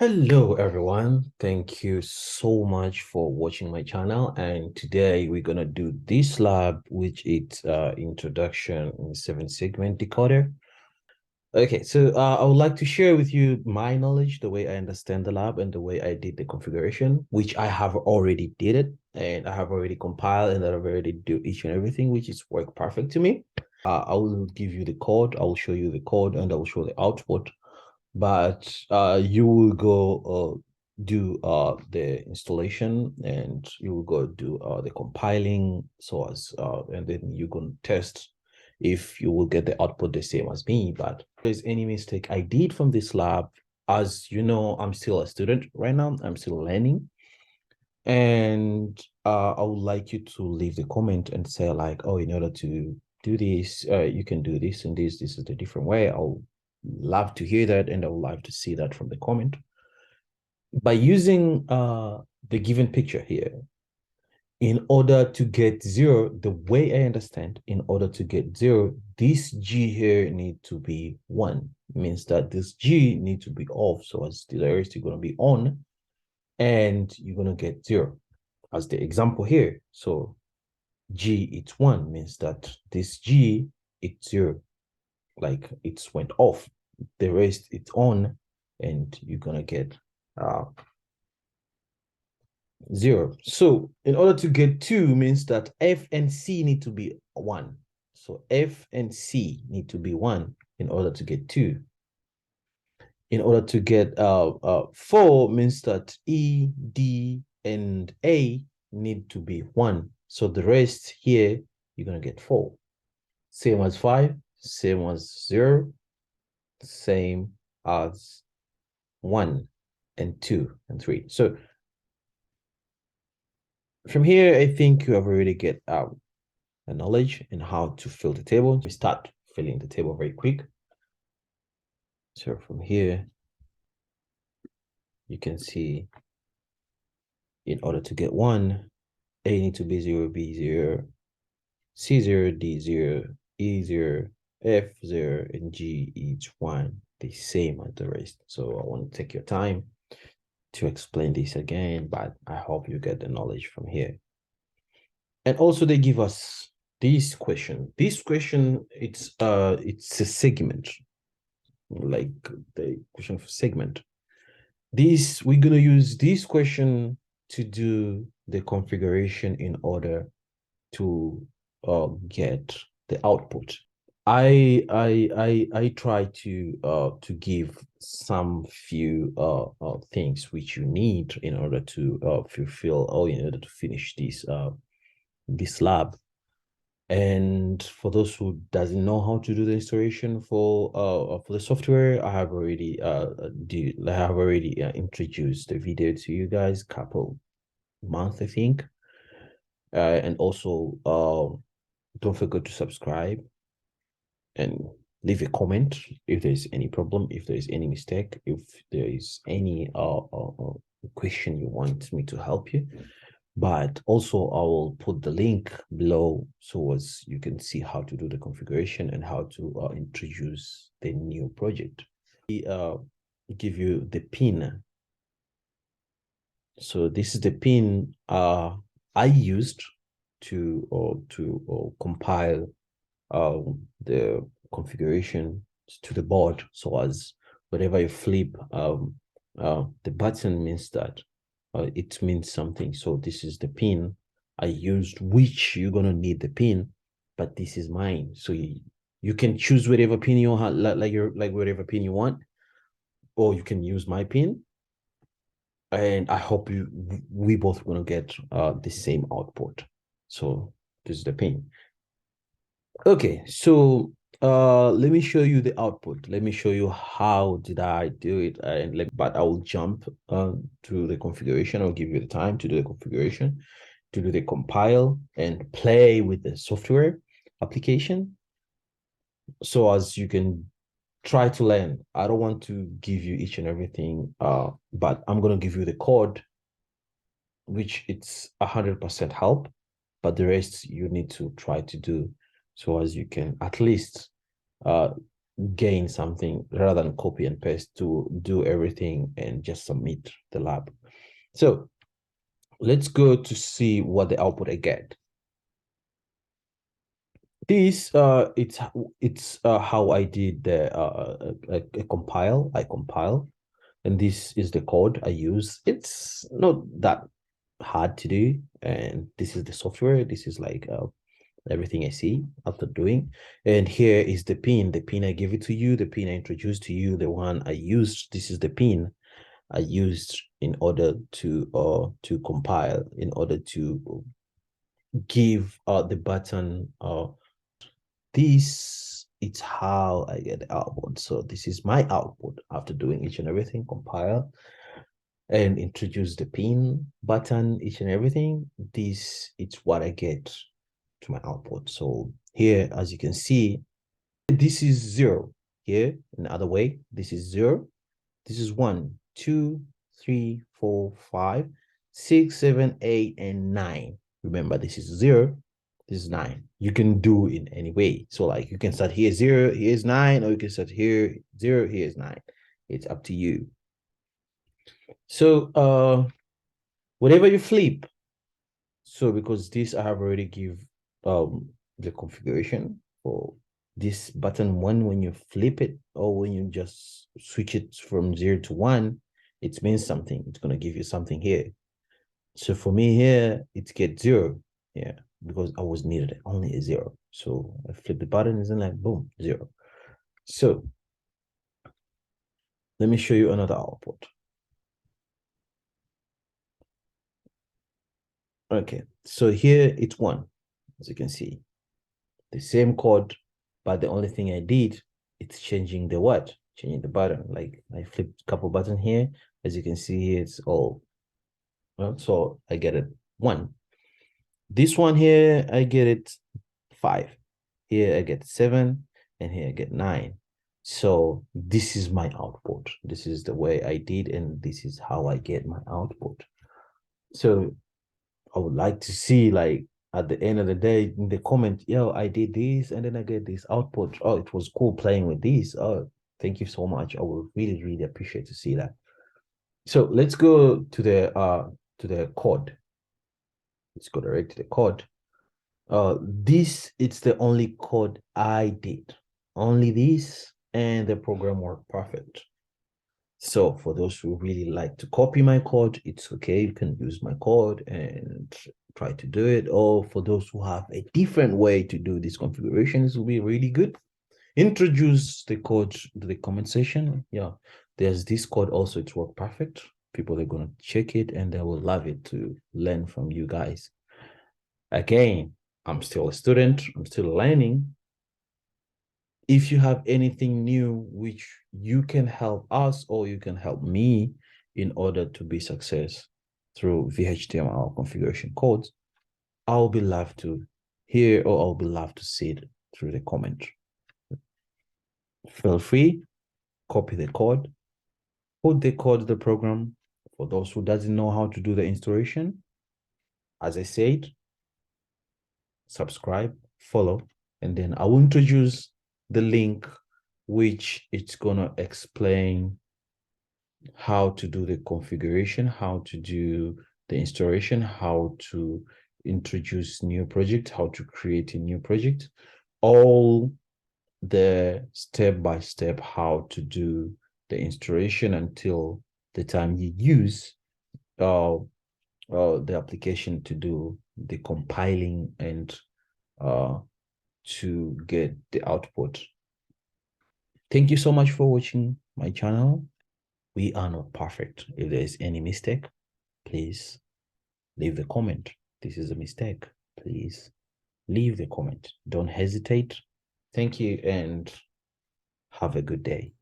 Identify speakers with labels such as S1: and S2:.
S1: Hello everyone, thank you so much for watching my channel, and today we're gonna do this lab, which is introduction in 7-segment decoder. Okay, so I would like to share with you my knowledge, the way I understand the lab and the way I did the configuration, which I have already did it, and I have already compiled and I've already do each and everything, which is work perfect to me. I will give you the code, I will show you the code, and I will show the output, but you will go do the installation, and you will go do the compiling, so as and then you can test if you will get the output the same as me. But if there's any mistake I did from this lab, as you know, I'm still a student right now, I'm still learning, and I would like you to leave the comment and say like, oh, in order to do this, you can do this and this is the different way. I'll love to hear that, and I would love to see that from the comment. By using the given picture here, in order to get zero, the way I understand, in order to get zero, this G here need to be 1. Means that this G need to be off, so as the rest is going to be on, and you're going to get 0 as the example here. So G it's 1 means that this G it's 0, like it's went off. The rest it's on, and you're gonna get 0. So in order to get 2 means that F and C need to be 1. So F and C need to be 1 in order to get 2. In order to get 4 means that E, D, and A need to be 1. So the rest here, you're going to get 4. Same as 5, same as 0, same as 1 and 2 and 3. So from here, I think you have already get a knowledge in how to fill the table. We start filling the table very quick. So from here, you can see in order to get 1, A need to be 0, B 0, C 0, D 0, E 0, F 0, and G each 1, the same as the rest. So I want to take your time to explain this again, but I hope you get the knowledge from here. And also they give us this question. This question, it's a segment, like the question for segment. This, we're gonna use this question to do the configuration in order to get the output. I try to give some few things which you need in order to fulfill, or in order to finish this lab. And for those who doesn't know how to do the installation for the software, I have already introduced the video to you guys couple months, I think. And also don't forget to subscribe and leave a comment if there's any problem, if there's any mistake, if there is any question you want me to help you. But also I will put the link below so as you can see how to do the configuration and how to introduce the new project. We give you the pin. So this is the pin I used to compile the configuration to the board, so as whenever you flip the button means that it means something. So this is the pin I used, which you're gonna need the pin, but this is mine. So you can choose whatever pin you want, like whatever pin you want, or you can use my pin. And I hope we both gonna get the same output. So this is the pin. Okay, so let me show you the output. Let me show you how did I do it, but I will jump to the configuration. I'll give you the time to do the configuration, to do the compile and play with the software application, so as you can try to learn. I don't want to give you each and everything, but I'm gonna give you the code, which it's 100% help, but the rest you need to try to do, so as you can at least gain something rather than copy and paste to do everything and just submit the lab. So let's go to see what the output I get. This it's how I did the a compile. I compile, and this is the code I use. It's not that hard to do, and this is the software. This is like everything I see after doing. And here is the pin I give it to you, the pin I introduced to you, the one I used. This is the pin I used in order to compile, in order to give the button this. It's how I get the output. So this is my output after doing each and everything, compile and introduce the pin button, each and everything. This it's what I get to my output. So here, as you can see, this is 0. Here, in the other way, this is 0. This is 1, 2, 3, 4, 5, 6, 7, 8, and 9. Remember, this is 0. This is 9. You can do in any way. So like you can start here 0, here's 9, or you can start here 0, here's 9. It's up to you. So whatever you flip, so because this I have already give the configuration for this button 1, when you flip it or when you just switch it from 0 to 1, it means something. It's going to give you something here. So for me here, it gets 0. Yeah, because I was needed only a 0. So I flip the button, isn't like boom, 0. So let me show you another output. Okay, so here it's 1, as you can see. The same code, but the only thing I did, it's changing the what? Changing the button. Like I flipped a couple buttons here. As you can see here, it's all, well, so I get it 1. This one here, I get it 5. Here I get 7, and here I get 9. So this is my output. This is the way I did, and this is how I get my output. So I would like to see, like, at the end of the day in the comment, yo, I did this and then I get this output. Oh, it was cool playing with this. Oh, thank you so much. I would really, really appreciate to see that. So let's go to the code. Let's go direct to the code. This it's the only code I did. Only this, and the program worked perfect. So for those who really like to copy my code, it's okay. You can use my code and try to do it. Or for those who have a different way to do these configurations, will be really good. Introduce the code to the comment section. Yeah, there's this code also. It's worked perfect. People are going to check it and they will love it to learn from you guys. Again, I'm still a student. I'm still learning. If you have anything new which you can help us or you can help me in order to be success through VHDL configuration codes, I'll be love to hear, or I'll be love to see it through the comment. Feel free, copy the code, put the code of the program. For those who doesn't know how to do the installation, as I said, subscribe, follow, and then I will introduce the link which it's gonna explain how to do the configuration, how to do the installation, how to introduce new project, how to create a new project, all the step-by-step how to do the installation until the time you use the application to do the compiling and to get the output. Thank you so much for watching my channel. We are not perfect. If there is any mistake, please leave the comment. This is a mistake. Please leave the comment. Don't hesitate. Thank you and have a good day.